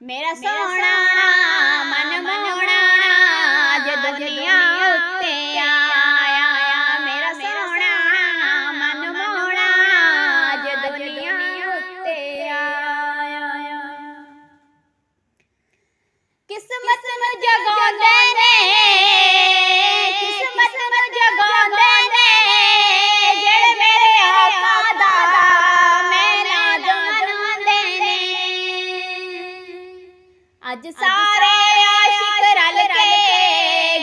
मेरा सोना मन मोना अज दुनिया उत्ते आया। मेरा सोना मन मोना अज दुनिया उत्ते आया। किस्मत नूं जगाउंदे ने, किस्मत नूं जगाउंदे ने जेड़े मेरे आका दा मेलाद मनाउंदे ने। अज सारे आशिक रल के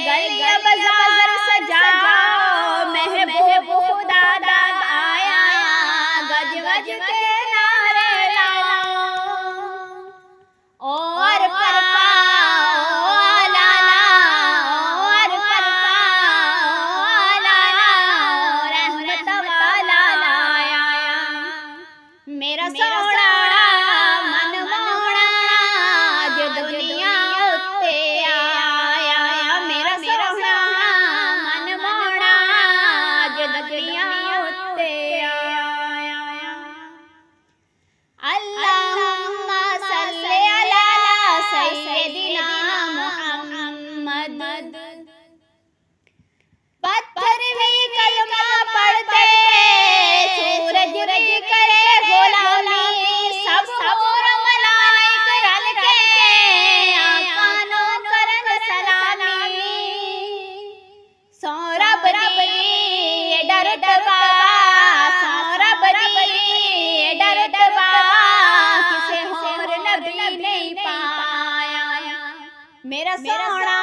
गलियां बाजार सजाओ, महबूब खुदा दा आया गज गज के नारे लाओ। और पर पाओ लाला, और पर पाओ लाला, रहमत वाला लाया। मेरा सोना मन मोना अज दुनिया उत्ते आया। मेरा सोना मन मोना अज दुनिया उत्ते आया। अल्लाहुम्मा सल्ली अला सय्यदिना मुहम्मद। पत्थर भी कलमा पढ़ते, सूरज भी करे गुलामी, सब हूर मलाइक रल के आका नू करन सलामी। सौ रब दी डरदबा, सौ रब दी डरदबा, किसे होर नबी नहीं पाया। मेरा सोना